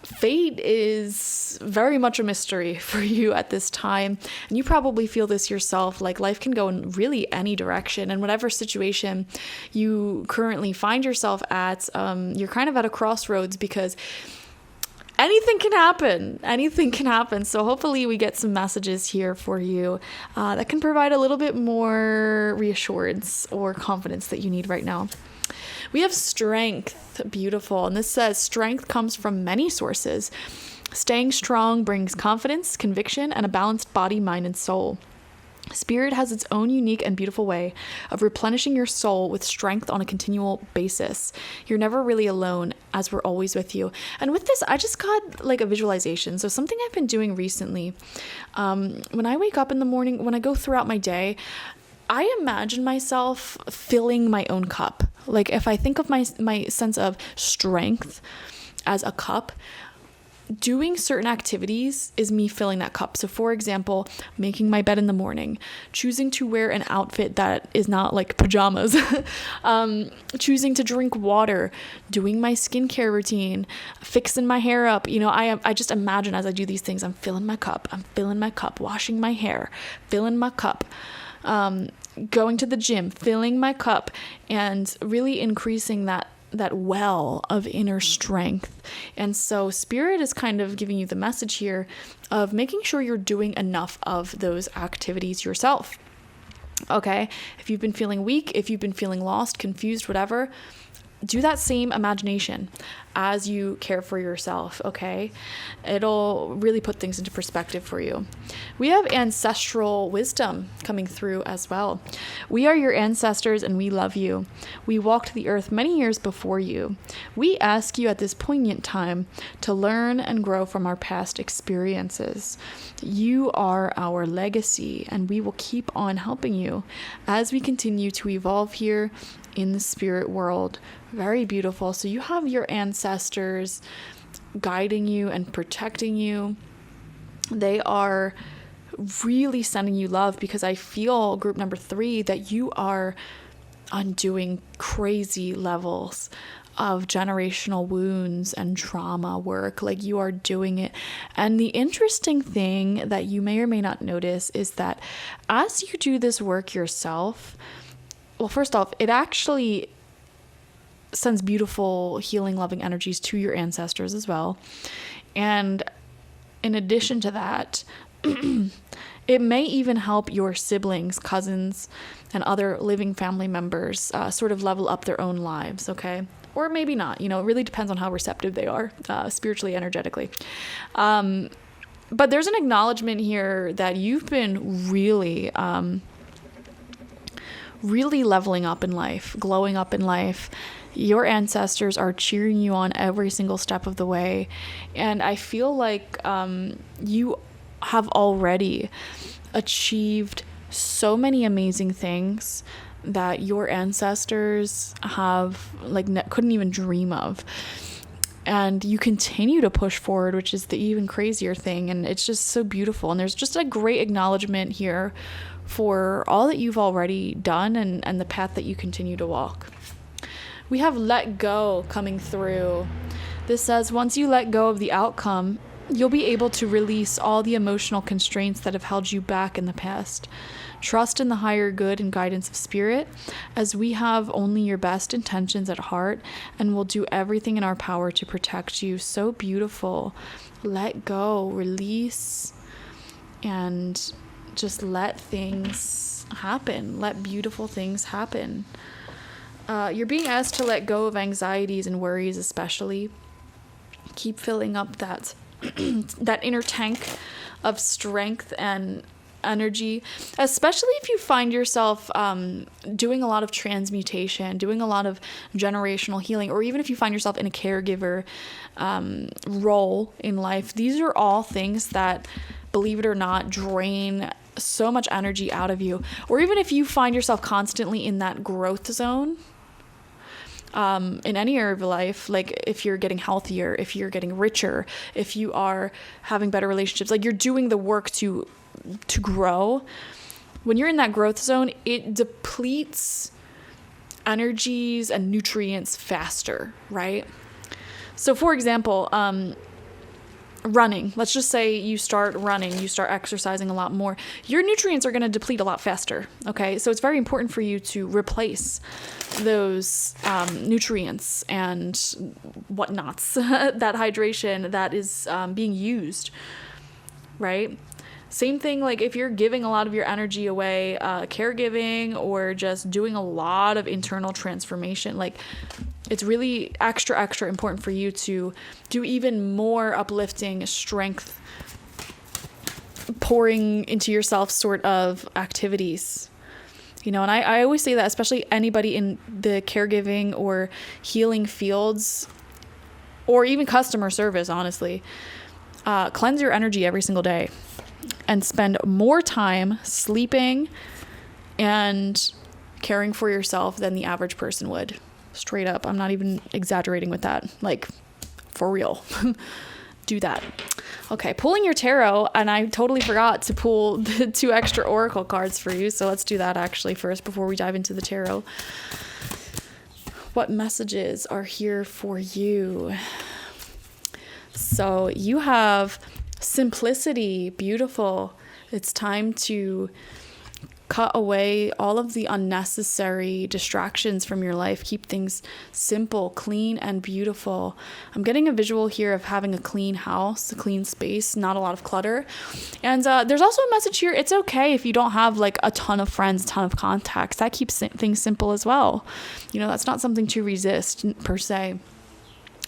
fate is very much a mystery for you at this time, and you probably feel this yourself. Like, life can go in really any direction, and whatever situation you currently find yourself at, you're kind of at a crossroads, because anything can happen. So hopefully we get some messages here for you that can provide a little bit more reassurance or confidence that you need right now. We have strength, beautiful, and this says strength comes from many sources. Staying strong brings confidence, conviction, and a balanced body, mind, and soul. Spirit has its own unique and beautiful way of replenishing your soul with strength on a continual basis. You're never really alone, as we're always with you. And with this, I just got like a visualization. So something I've been doing recently, when I wake up in the morning, when I go throughout my day, I imagine myself filling my own cup. Like, if I think of my sense of strength as a cup, doing certain activities is me filling that cup. So for example, making my bed in the morning, choosing to wear an outfit that is not like pajamas, choosing to drink water, doing my skincare routine, fixing my hair up. You know, I just imagine as I do these things, I'm filling my cup, washing my hair, filling my cup, going to the gym, filling my cup, and really increasing that well of inner strength. And so Spirit is kind of giving you the message here of making sure you're doing enough of those activities yourself. Okay? If you've been feeling weak, if you've been feeling lost, confused, whatever, do that same imagination as you care for yourself, okay? It'll really put things into perspective for you. We have ancestral wisdom coming through as well. We are your ancestors and we love you. We walked the earth many years before you. We ask you at this poignant time to learn and grow from our past experiences. You are our legacy, and we will keep on helping you as we continue to evolve here in the spirit world. Very beautiful. So you have your ancestors guiding you and protecting you. They are really sending you love, because I feel, group number 3, that you are undoing crazy levels of generational wounds and trauma work. Like, you are doing it. And the interesting thing that you may or may not notice is that as you do this work yourself, well, first off, it actually sends beautiful, healing, loving energies to your ancestors as well. And in addition to that, it may even help your siblings, cousins, and other living family members sort of level up their own lives, okay? Or maybe not. You know, it really depends on how receptive they are, spiritually, energetically. But there's an acknowledgement here that you've been really leveling up in life, glowing up in life. Your ancestors are cheering you on every single step of the way. And I feel like you have already achieved so many amazing things that your ancestors have couldn't even dream of. And you continue to push forward, which is the even crazier thing. And it's just so beautiful. And there's just a great acknowledgement here for all that you've already done and the path that you continue to walk. We have let go coming through. This says, once you let go of the outcome, you'll be able to release all the emotional constraints that have held you back in the past. Trust in the higher good and guidance of spirit, as we have only your best intentions at heart and will do everything in our power to protect you. So beautiful. Let go, release, and just let things happen. Let beautiful things happen. You're being asked to let go of anxieties and worries, especially. Keep filling up that that inner tank of strength and energy, especially if you find yourself doing a lot of transmutation, doing a lot of generational healing, or even if you find yourself in a caregiver role in life. These are all things that, believe it or not, drain so much energy out of you. Or even if you find yourself constantly in that growth zone, in any area of life, like if you're getting healthier, if you're getting richer, if you are having better relationships, like you're doing the work to grow. When you're in that growth zone, it depletes energies and nutrients faster, right? So for example, running, let's just say you start running, you start exercising a lot more, your nutrients are going to deplete a lot faster. Okay. So it's very important for you to replace those nutrients and whatnots, that hydration that is being used, right? Same thing, like if you're giving a lot of your energy away, caregiving, or just doing a lot of internal transformation, like it's really extra important for you to do even more uplifting, strength pouring into yourself sort of activities. You know, and I always say that, especially anybody in the caregiving or healing fields, or even customer service, honestly, cleanse your energy every single day and spend more time sleeping and caring for yourself than the average person would. Straight up. I'm not even exaggerating with that. Like, for real. Do that. Okay, pulling your tarot, and I totally forgot to pull the 2 extra oracle cards for you, so let's do that actually first before we dive into the tarot. What messages are here for you? So you have simplicity, beautiful. It's time to cut away all of the unnecessary distractions from your life. Keep things simple, clean, and beautiful. I'm getting a visual here of having a clean house, a clean space, not a lot of clutter. And there's also a message here. It's okay if you don't have like a ton of friends, a ton of contacts. That keeps things simple as well. You know, that's not something to resist per se,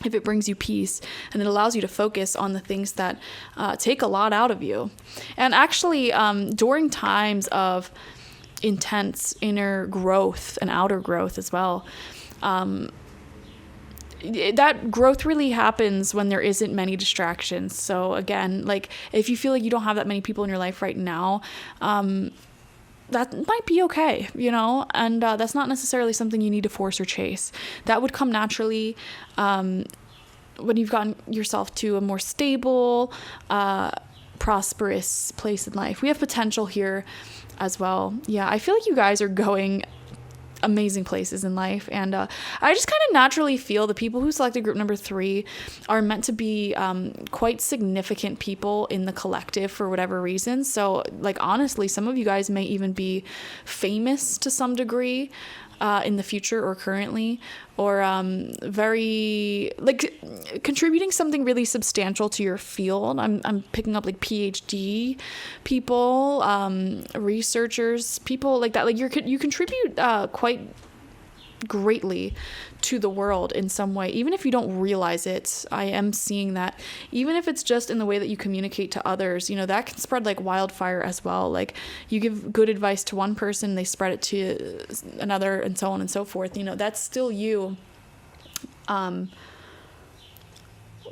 if it brings you peace and it allows you to focus on the things that take a lot out of you. And actually, during times of intense inner growth and outer growth as well, that growth really happens when there isn't many distractions. So again, like if you feel like you don't have that many people in your life right now, that might be okay, you know, and that's not necessarily something you need to force or chase. That would come naturally when you've gotten yourself to a more stable, prosperous place in life. We have potential here as well. Yeah, I feel like you guys are going amazing places in life, and I just kind of naturally feel the people who selected group number 3 are meant to be quite significant people in the collective for whatever reason. So like honestly, some of you guys may even be famous to some degree in the future or currently, or very like contributing something really substantial to your field. I'm picking up like PhD people, researchers, people like that. Like you contribute quite greatly to the world in some way, even if you don't realize it. I am seeing that, even if it's just in the way that you communicate to others, you know, that can spread like wildfire as well. Like you give good advice to one person, they spread it to another, and so on and so forth. You know, that's still you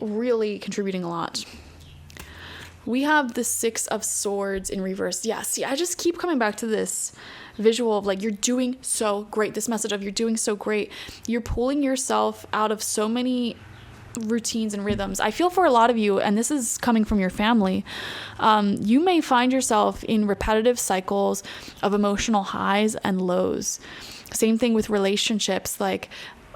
really contributing a lot. We have the 6 of Swords in reverse. Yeah, see, I just keep coming back to this visual of like, you're doing so great. This message of you're doing so great. You're pulling yourself out of so many routines and rhythms. I feel for a lot of you, and this is coming from your family, you may find yourself in repetitive cycles of emotional highs and lows. Same thing with relationships, like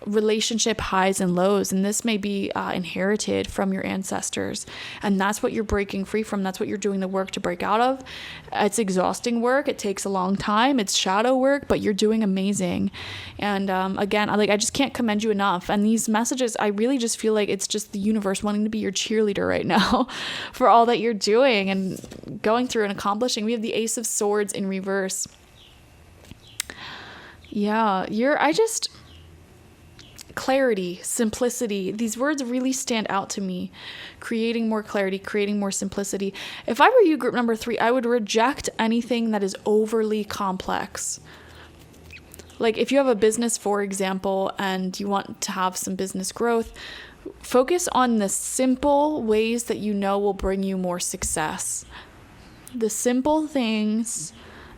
relationship highs and lows, and this may be inherited from your ancestors, and that's what you're breaking free from. That's what you're doing the work to break out of. It's exhausting work. It takes a long time. It's shadow work, but you're doing amazing. And again, I just can't commend you enough. And these messages, I really just feel like it's just the universe wanting to be your cheerleader right now for all that you're doing and going through and accomplishing. We have the Ace of Swords in reverse. Yeah, clarity, simplicity. These words really stand out to me. Creating more clarity, creating more simplicity. If I were you, group number 3, I would reject anything that is overly complex. Like if you have a business, for example, and you want to have some business growth, focus on the simple ways that you know will bring you more success. The simple things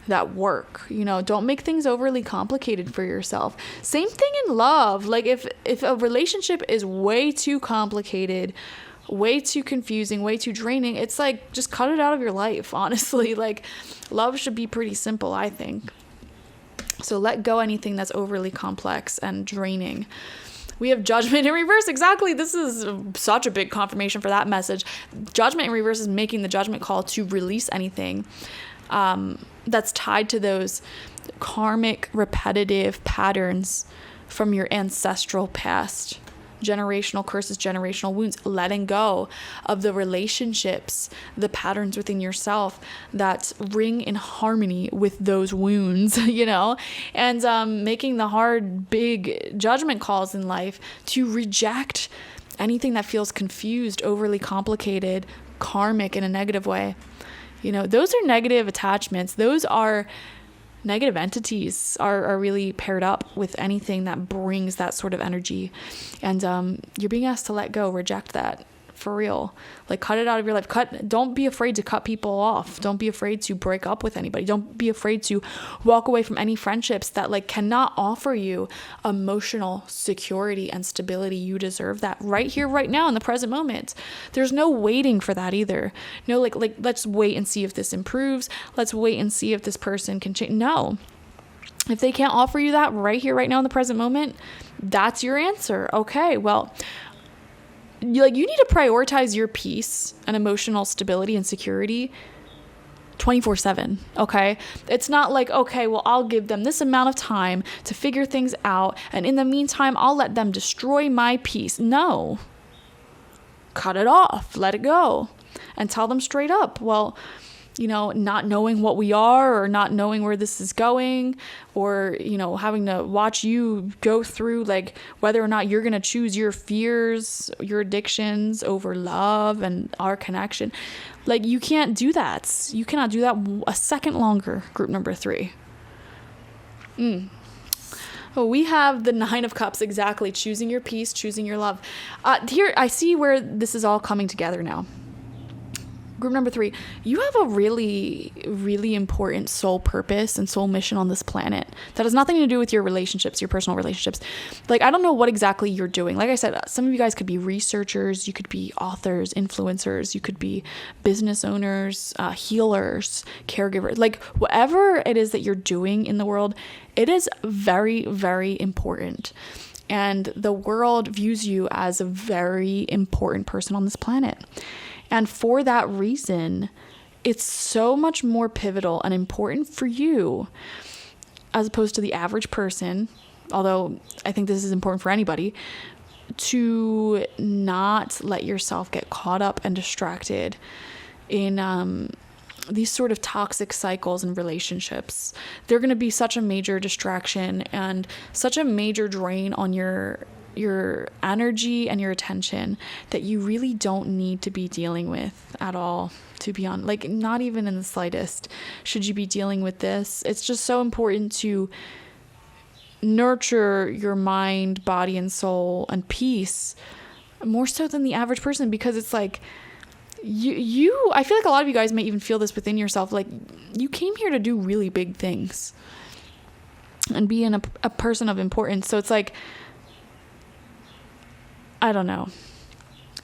that work, don't make things overly complicated for yourself. Same thing in love. Like if a relationship is way too complicated, way too confusing, way too draining, it's like, just cut it out of your life, honestly. Like love should be pretty simple, I think. So let go anything that's overly complex and draining. We have judgment in reverse. Exactly. This is such a big confirmation for that message. Judgment in reverse is making the judgment call to release anything that's tied to those karmic repetitive patterns from your ancestral past. Generational curses, generational wounds, letting go of the relationships, the patterns within yourself that ring in harmony with those wounds, and making the hard, big judgment calls in life to reject anything that feels confused, overly complicated, karmic in a negative way. Those are negative attachments. Those are negative entities are really paired up with anything that brings that sort of energy. And you're being asked to let go, reject that for real. Like cut it out of your life. Don't be afraid to cut people off. Don't be afraid to break up with anybody. Don't be afraid to walk away from any friendships that cannot offer you emotional security and stability. You deserve that right here, right now in the present moment. There's no waiting for that either. No, let's wait and see if this improves. Let's wait and see if this person can change. No. If they can't offer you that right here, right now in the present moment, that's your answer. Okay, well, you need to prioritize your peace and emotional stability and security 24/7. Okay. It's not like, okay, well, I'll give them this amount of time to figure things out. And in the meantime, I'll let them destroy my peace. No, cut it off, let it go, and tell them straight up, well, not knowing what we are, or not knowing where this is going, or, having to watch you go through whether or not you're going to choose your fears, your addictions over love and our connection. You can't do that. You cannot do that a second longer, group number 3. Well, we have the 9 of Cups, exactly. Choosing your peace, choosing your love. Here, I see where this is all coming together now. Group number 3, you have a really, really important soul purpose and soul mission on this planet that has nothing to do with your relationships, your personal relationships. I don't know what exactly you're doing. Like I said, some of you guys could be researchers, you could be authors, influencers, you could be business owners, healers, caregivers, whatever it is that you're doing in the world, it is very, very important. And the world views you as a very important person on this planet. And for that reason, it's so much more pivotal and important for you as opposed to the average person, although I think this is important for anybody, to not let yourself get caught up and distracted in these sort of toxic cycles and relationships. They're going to be such a major distraction and such a major drain on your energy and your attention that you really don't need to be dealing with at all, to be honest. Not even in the slightest should you be dealing with this. It's just so important to nurture your mind, body, and soul and peace more so than the average person, because it's you I feel like a lot of you guys may even feel this within yourself. You came here to do really big things and be a person of importance. So it's I don't know.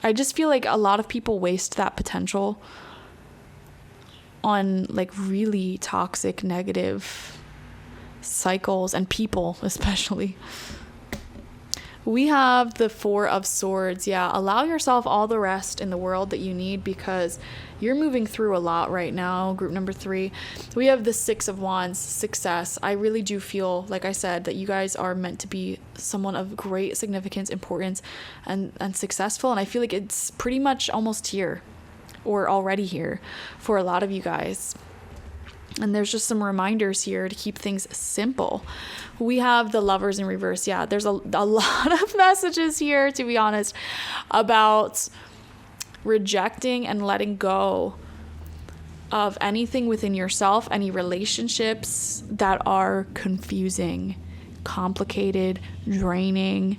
I just feel like a lot of people waste that potential on really toxic, negative cycles and people, especially. We have the 4 of Swords. Yeah, allow yourself all the rest in the world that you need, because you're moving through a lot right now, group number 3. We have the 6 of Wands, success. I really do feel, like I said, that you guys are meant to be someone of great significance, importance, and successful. And I feel like it's pretty much almost here, or already here, for a lot of you guys. And there's just some reminders here to keep things simple. We have the Lovers in reverse. Yeah, there's a lot of messages here, to be honest, about rejecting and letting go of anything within yourself, any relationships that are confusing, complicated, draining,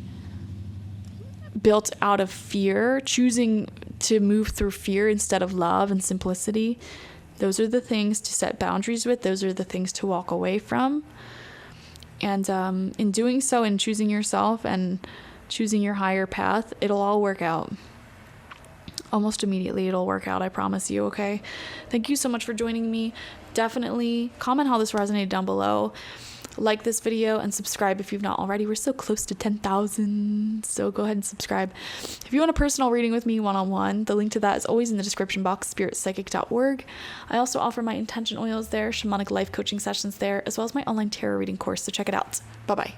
built out of fear, choosing to move through fear instead of love and simplicity. Those are the things to set boundaries with. Those are the things to walk away from. And in doing so, in choosing yourself and choosing your higher path, it'll all work out. Almost immediately, it'll work out, I promise you, okay? Thank you so much for joining me. Definitely comment how this resonated down below. Like this video and subscribe if you've not already. We're so close to 10,000, so go ahead and subscribe. If you want a personal reading with me one-on-one, the link to that is always in the description box, spiritpsychic.org. I also offer my intention oils there, shamanic life coaching sessions there, as well as my online tarot reading course, so check it out. Bye-bye.